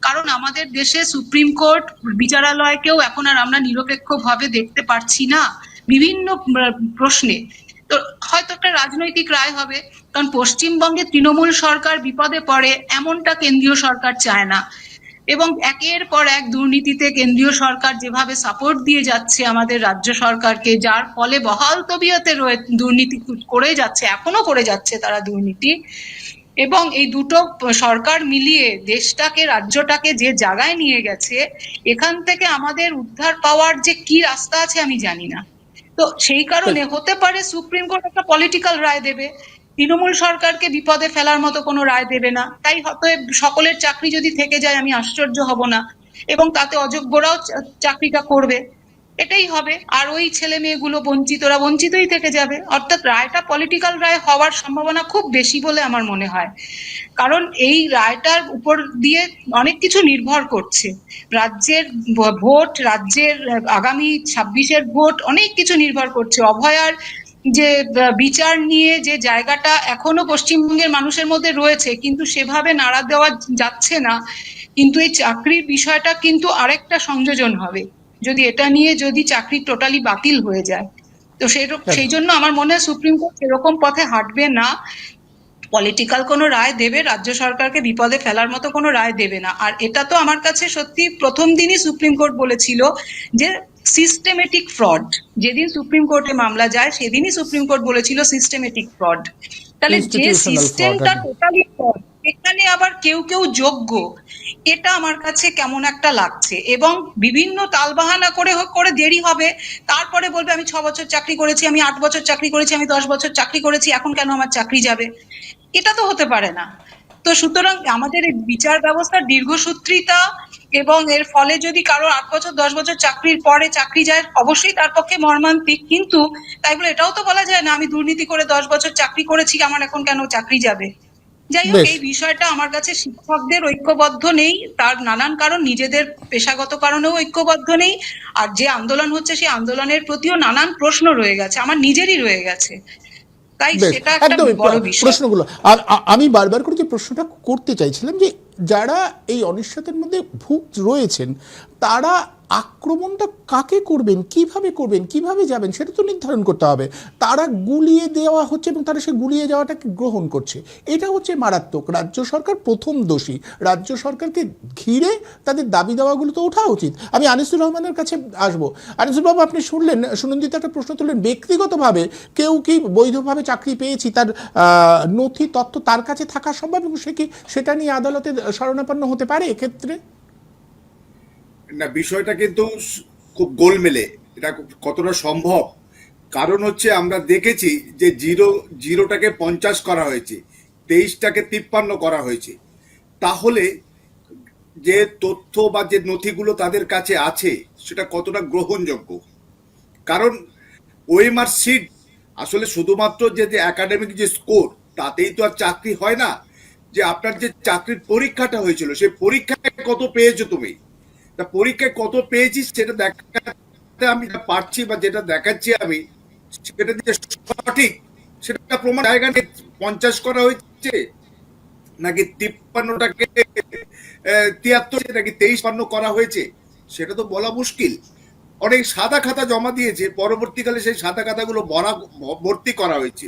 কারণ আমাদের দেশে সুপ্রিম কোর্ট বিচারালয়কেও এখন আর আমরা নিরপেক্ষভাবে দেখতে পারছি না বিভিন্ন প্রশ্নে। তো হয়তো একটা রাজনৈতিক রায় হবে, কারণ পশ্চিমবঙ্গে তৃণমূল সরকার বিপদে পড়ে এমনটা কেন্দ্রীয় সরকার চায় না, এবং একের পর এক দুর্নীতিতে কেন্দ্রীয় সরকার যেভাবে সাপোর্ট দিয়ে যাচ্ছে আমাদের রাজ্য সরকারকে, যার ফলে বহাল তবিয়তে দুর্নীতি করে যাচ্ছে, এখনো করে যাচ্ছে তারা দুর্নীতি। এবং এই দুটো সরকার মিলিয়ে দেশটাকে, রাজ্যটাকে যে জায়গায় নিয়ে গেছে, এখান থেকে আমাদের উদ্ধার পাওয়ার যে কি রাস্তা আছে আমি জানি না। তো সেই কারণে হতে পারে সুপ্রিম কোর্ট একটা পলিটিক্যাল রায় দেবে, তৃণমূল সরকারকে বিপদে ফেলার মতো কোনো রায় দেবে না, তাই অতএব সকলের চাকরি যদি থেকে যায় আমি আশ্চর্য হব না, এবং তাতে অযোগ্যরাও চাকরিটা করবে, এটাই হবে। আর ওই ছেলে মেয়েগুলো বঞ্চিতরা বঞ্চিতই থেকে যাবে। অর্থাৎ রায়টা পলিটিক্যাল রায় হওয়ার সম্ভাবনা খুব বেশি বলে আমার মনে হয়, কারণ এই রায়টার উপর দিয়ে অনেক কিছু নির্ভর করছে। রাজ্যের ভোট, রাজ্যের আগামী 26-এর ভোট, অনেক কিছু নির্ভর করছে। অভয়ার যে বিচার নিয়ে যে জায়গাটা এখনো পশ্চিমবঙ্গের মানুষের মধ্যে রয়েছে, কিন্তু সেভাবে নাড়া দেওয়া যাচ্ছে না। কিন্তু এই চাকরির বিষয়টা কিন্তু আরেকটা সংযোজন হবে যদি এটা নিয়ে যদি চাকরি টোটালি বাতিল হয়ে যায়। তো সেই জন্য আমার মনে হয় সুপ্রিম কোর্ট সেরকম পথে হাঁটবে না, পলিটিক্যাল কোনো রায় দেবে, রাজ্য সরকারকে বিপদে ফেলার মতো কোনো রায় দেবে না। আর এটা তো আমার কাছে সত্যি প্রথম দিনই সুপ্রিম কোর্ট বলেছিল যে সিস্টেমেটিক ফ্রড, যেদিন সুপ্রিম কোর্টে মামলা যায় সেদিনই সুপ্রিম কোর্ট বলেছিল সিস্টেমেটিক ফ্রড। তাহলে যে সিস্টেমটা টোটালি ফ্রড, এখানে আবার কেউ কেউ যোগ্য, এটা আমার কাছে কেমন একটা লাগছে। এবং বিভিন্ন তালবাহানা করে করে দেরি হবে, তারপরে বলবে আমি 6 বছর চাকরি করেছি, আমি 8 বছর চাকরি করেছি, আমি 10 বছর চাকরি করেছি, এখন কেন আমার চাকরি যাবে? এটা তো হতে পারে না। তো সুতরাং আমাদের এই বিচার ব্যবস্থার দীর্ঘসূত্রিতা, এবং এর ফলে যদি কারো 8 বছর 10 বছর চাকরির পরে চাকরি যায় অবশ্যই তার পক্ষে মর্মান্তিক, কিন্তু তাই বলে এটাও তো বলা যায় না আমি দুর্নীতি করে 10 বছর চাকরি করেছি, আমার এখন কেন চাকরি যাবে। যাই হোক, এই বিষয়টা আমার কাছে শিক্ষকদের ঐক্যবদ্ধ নেই, তার নানান কারণ, নিজেদের পেশাগত কারণেও ঐক্যবদ্ধ নেই, আর যে আন্দোলন হচ্ছে সেই আন্দোলনের প্রতিও নানান প্রশ্ন রয়ে গেছে, আমার নিজেরই রয়ে গেছে। তাই সেটা একটা বড় বিষয়। প্রশ্নগুলো আমি বারবার করে যে প্রশ্নটা করতে চাইছিলাম যে যারা এই অনিশ্চয়তার মধ্যে রয়েছেন তারা আক্রমণটা কাকে করবেন, কিভাবে যাবেন সেটা তো নির্ধারণ করতে হবে। তারা গুলিয়ে দেওয়া হচ্ছে এবং তারা সেই গুলিয়ে যাওয়াটাকে গ্রহণ করছে, এটা হচ্ছে মারাত্মক। রাজ্য সরকার প্রথম দোষী, রাজ্য সরকারকে ঘিরে তাদের দাবি দাওয়াগুলো তো ওঠা উচিত। আমি আনিসুর রহমানের কাছে আসবো। আনিসুর বাবু, আপনি শুনলেন সুনন্দিতা একটা প্রশ্ন তুললেন, ব্যক্তিগতভাবে কেউ কি বৈধভাবে চাকরি পেয়েছি তার নথি তথ্য তার কাছে থাকা সম্ভব এবং সে কি সেটা নিয়ে আদালতে শরণাপন্ন হতে পারে এক্ষেত্রে? না, বিষয়টা কিন্তু খুব গোলমেলে, এটা কতটা সম্ভব। কারণ হচ্ছে আমরা দেখেছি যে জিরোটাকে 50 করা হয়েছে, 23টাকে 53 করা হয়েছে। তাহলে যে তথ্য বা যে নথিগুলো তাদের কাছে আছে সেটা কতটা গ্রহণযোগ্য? কারণ ওএমআর সিট আসলে শুধুমাত্র যে একাডেমিক যে স্কোর তাতেই তো আর চাকরি হয় না। যে আপনার যে চাকরির পরীক্ষাটা হয়েছিল সেই পরীক্ষায় কত পেয়েছো তুমি, তা পরীক্ষায় কত পেয়েছিস সেটা দেখাতে আমি পারছি বা যেটা দেখাচ্ছি আমি সেটা যে সঠিক সেটা প্রমাণ জায়গা নিয়ে 50 করা হয়েছে নাকি 53টাকে 73 নাকি 23-52 করা হয়েছে সেটা তো বলা মুশকিল। অনেক সাদা খাতা জমা দিয়েছে, পরবর্তীকালে সেই সাদা খাতাগুলো ভর্তি করা হয়েছে,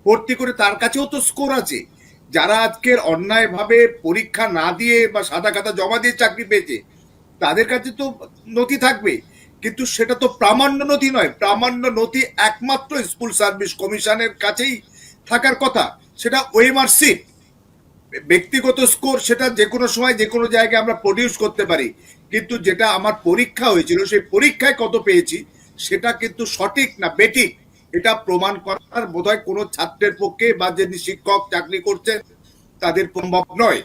ভর্তি করে তার কাছেও তো স্কোর আছে। যারা আজকের অন্যায়ভাবে পরীক্ষা না দিয়ে বা সাদা খাতা জমা দিয়ে চাকরি পেয়েছে তাদের কাছে তো নথি থাকবে। কিন্তু সেটা তো প্রামাণ্য নথি নয়। প্রামাণ্য নথি একমাত্র স্কুল সার্ভিস কমিশনের কাছেই থাকার কথা। সেটা ওএমআর সিট, ব্যক্তিগত স্কোর, সেটা যে কোনো সময় যে কোনো জায়গায় আমরা প্রডিউস করতে পারি, কিন্তু যেটা আমার পরীক্ষা হয়েছিল সেই পরীক্ষায় কত পেয়েছি সেটা কিন্তু সঠিক না বেঠিক এটা প্রমাণ করার বোধহয় কোনো ছাত্রের পক্ষে বা যিনি শিক্ষক চাকরি করছেন তাদের সম্ভব নয়।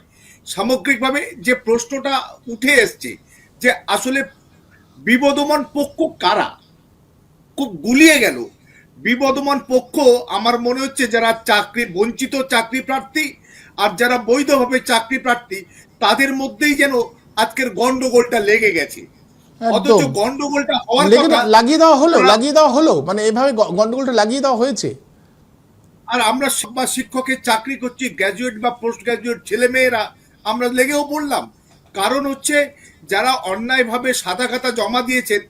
সামগ্রিকভাবে যে প্রশ্নটা উঠে এসছে যে আসলে বিবদমান পক্ষ কারা, খুব গুলিয়ে গেল। বিবদমান পক্ষ আমার মনে হচ্ছে যারা চাকরি বঞ্চিত চাকরি প্রার্থী আর যারা বৈধভাবে চাকরি প্রার্থী তাদের মধ্যেই যেন আজকের গন্ডগোলটা লেগে গেছে। অথচ একদম গন্ডগোলটা হওয়ার কথা লাগিয়ে দেওয়া হলো, মানে এভাবে গন্ডগোলটা লাগিয়ে দেওয়া হয়েছে। আর আমরা বা শিক্ষকের চাকরি করছি, গ্র্যাজুয়েট বা পোস্ট গ্র্যাজুয়েট ছেলে মেয়েরা আমরা লেগেও পড়লাম। কারণ হচ্ছে যারা অন্যায়ভাবে সাদা খাতা জমা দিয়েছেন,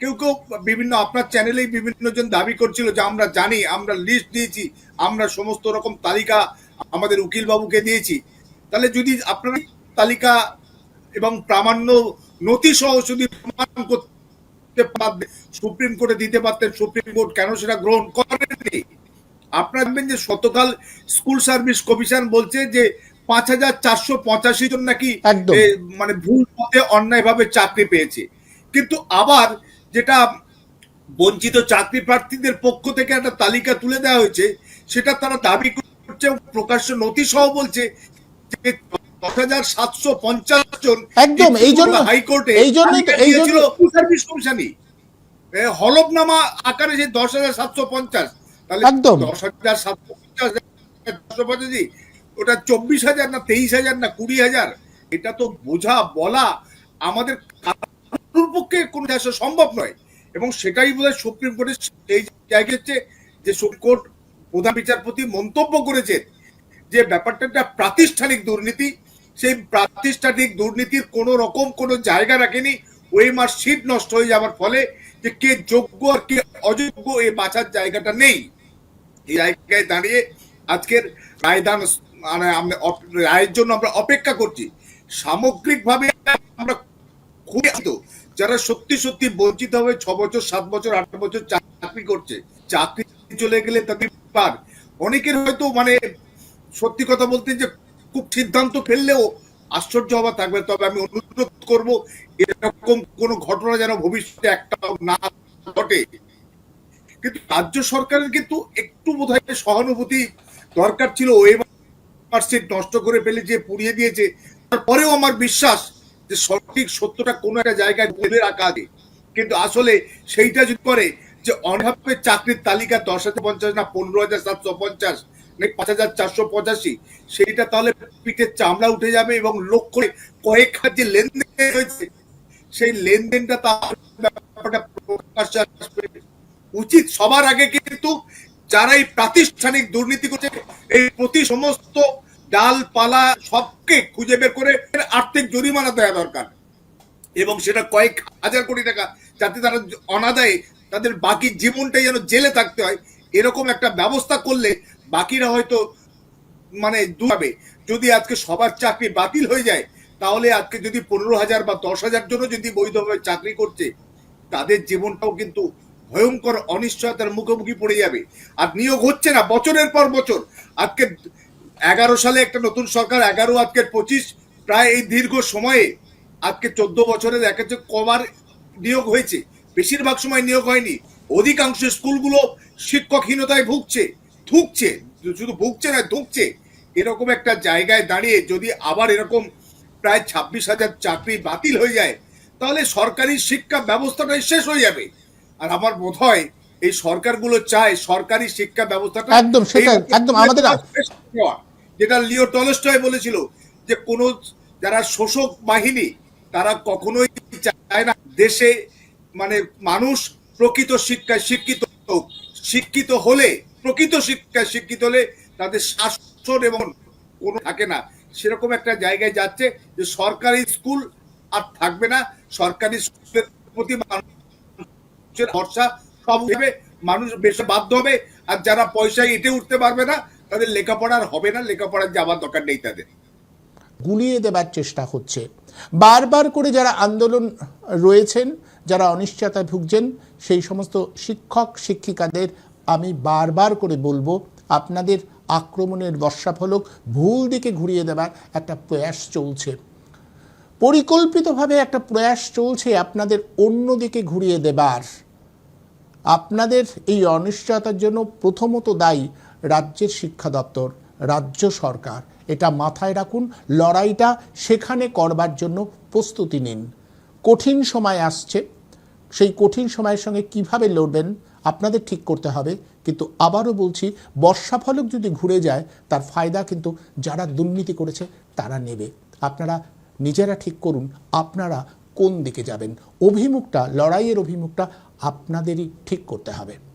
কেউ কেউ বিভিন্ন আপনার চ্যানেলেই বিভিন্ন জন দাবি করছিল যে আমরা জানি, আমরা লিস্ট দিয়েছি, আমরা সমস্ত রকম তালিকা আমাদের উকিল বাবুকে দিয়েছি। তাহলে যদি আপনারা তালিকা এবং প্রামাণ্য নথি সহ যদি প্রমাণ করতে পারতেন, সুপ্রিম কোর্টে দিতে পারতেন, সুপ্রিম কোর্ট কেন সেটা গ্রহণ করেনি? আপনারা দেখবেন যে গতকাল স্কুল সার্ভিস কমিশন বলছে যে 5,485 জন নাকি একদম মানে ভুল পথে অন্যায়ভাবে চাকরি পেয়েছে। কিন্তু আবার যেটা বঞ্চিত চাকরি প্রার্থীদের পক্ষ থেকে একটা তালিকা তুলে দেওয়া হয়েছে, সেটা তারা দাবি করছে প্রকাশ্য নথি সহ বলছে যে 10,750 জন একদম হাইকোর্টে সার্ভিস কমিশনই হলফনামা আকারে যে 10,750, তাহলে একদম 10,750 ওটা 24,000 না 23,000 না 20,000, এটা তো বোঝা বলা আমাদের কারোর পক্ষে কোনো দেশে সম্ভব নয়। এবং সেটাই বোধহয় সুপ্রিম কোর্টের এই জায়গা হচ্ছে যে সুপ্রিম কোর্ট প্রধান বিচারপতি মন্তব্য করেছেন যে ব্যাপারটা একটা প্রাতিষ্ঠানিক দুর্নীতি, সেই প্রাতিষ্ঠানিক দুর্নীতির কোন রকম কোন জায়গা রাখেনি। ওএমআর সিট নষ্ট হয়ে যাওয়ার ফলে যে কে যোগ্য আর কে অযোগ্য এই বাঁচার জায়গাটা নেই। এই জায়গায় দাঁড়িয়ে আজকের রায়দান মানে রায়ের জন্য আমরা অপেক্ষা করছি। সামগ্রিকভাবে আমরা খুবই যারা সত্যি সত্যি বঞ্চিত হবে 6 বছর 7 বছর 8 বছর চাকরি করছে, চাকরি চলে গেলে তাদের পার অনেকের হয়তো মানে সত্যি কথা বলতে যে খুব সিদ্ধান্ত ফেললেও আশ্চর্য হওয়া থাকবে। তবে আমি অনুরোধ করব এরকম কোন ঘটনা যেন ভবিষ্যতে একটা না ঘটে। কিন্তু রাজ্য সরকারের কিন্তু একটু বোধহয় সহানুভূতি দরকার ছিল। ওএমআর সিট নষ্ট করে ফেলে যে পুড়িয়ে দিয়েছে, তারপরেও আমার বিশ্বাস যে সঠিক সত্যটা কোনো একটা জায়গায় ভেবে রাখা আছে। কিন্তু আসলে সেইটা যদি করে যে অনাভাবে চাকরির তালিকা 10,050 না 15,750 না 5,485, সেইটা তাহলে পিঠের চামড়া উঠে যাবে এবং লক্ষ্য কয়েক হাজার যে লেনদেন হয়েছে সেই লেনদেনটা ব্যাপারটা প্রকাশ্যে আসবে। উচিত সবার আগে কিন্তু যারা এই প্রাতিষ্ঠানিক দুর্নীতি করছে এই প্রতি সমস্ত ডালপালা সবকে খুঁজে বের করে আর্থিক জরিমানা দেওয়া দরকার, এবং সেটা কয়েক হাজার কোটি টাকা, যাতে তারা অনাদায়ে তাদের বাকি জীবনটাই যেন জেলে থাকতে হয়। এরকম একটা ব্যবস্থা করলে বাকিরা হয়তো মানে দুভাবে, যদি আজকে সবার চাকরি বাতিল হয়ে যায় তাহলে আজকে যদি 15,000 বা 10,000 জন যদি বৈধভাবে চাকরি করছে তাদের জীবনটাও কিন্তু ভয়ঙ্কর অনিশ্চয়তার মুখোমুখি পড়ে যাবে। আর নিয়োগ হচ্ছে না বছরের পর বছর। আজকে 11 সালে একটা নতুন সরকার, 11 আজকের 25, প্রায় এই দীর্ঘ সময়ে আজকে 14 বছরে দেখা যাচ্ছে কবার নিয়োগ হয়েছে, বেশিরভাগ সময় নিয়োগ হয়নি। অধিকাংশ স্কুলগুলো শিক্ষকহীনতায় ধুঁকছে, শুধু ভুগছে না ধুঁকছে। এরকম একটা জায়গায় দাঁড়িয়ে যদি আবার এরকম প্রায় 26,000 চাকরি বাতিল হয়ে যায় তাহলে সরকারি শিক্ষা ব্যবস্থাটাই শেষ হয়ে যাবে। আর আমার বোধ হয় এই সরকারগুলো চায় সরকারি শিক্ষা ব্যবস্থাটা একদম সেটা একদম আমাদের, যেটা লিও টলস্টয় বলেছিল যে কোন যারা শোষক বাহিনী তারা কখনোই চায় না দেশে মানে মানুষ প্রকৃত শিক্ষায় শিক্ষিত হলে প্রকৃত শিক্ষায় শিক্ষিত হলে তাদের শাসন এবং কোনো থাকে না। সেরকম একটা জায়গায় যাচ্ছে যে সরকারি স্কুল আর থাকবে না, সরকারি স্কুলের প্রতি মানুষের ভরসা সব ভেবে মানুষ বেশ বাধ্য হবে। আর যারা পয়সায় এঁটে উঠতে পারবে না তাদের লেখাপড়ার হবে না, লেখাপড়ার যাওয়ার দরকার নেই তাদের। গুলিয়ে দেবার চেষ্টা হচ্ছে বারবার করে যারা আন্দোলন রয়েছেন, যারা অনিশ্চয়তায় ভুগছেন সেই সমস্ত শিক্ষক শিক্ষিকাদের আমি বারবার করে বলবো, আপনাদের আক্রমণের বর্ষাফলক ভুল দিকে ঘুরিয়ে দেওয়ার একটা প্রয়াস চলছে, পরিকল্পিতভাবে একটা প্রয়াস চলছে আপনাদের অন্য দিকে ঘুরিয়ে দেবার। আপনাদের এই অনিশ্চয়তার জন্য প্রথমত দায়ী রাজ্যের শিক্ষা দপ্তর, রাজ্য সরকার। এটা মাথায় রাখুন, লড়াইটা সেখানে করবার জন্য প্রস্তুতি নিন। কঠিন সময় আসছে, সেই কঠিন সময়ের সঙ্গে কিভাবে লড়বেন আপনাদের ঠিক করতে হবে। কিন্তু আবারও বলছি, বর্ষাফলক যদি ঘুরে যায় তার ফায়দা কিন্তু যারা দুর্নীতি করেছে তারা নেবে। আপনারা নিজেরা ঠিক করুন আপনারা কোন দিকে যাবেন। অভিমুখটা, লড়াইয়ের অভিমুখটা আপনাদেরই ঠিক করতে হবে।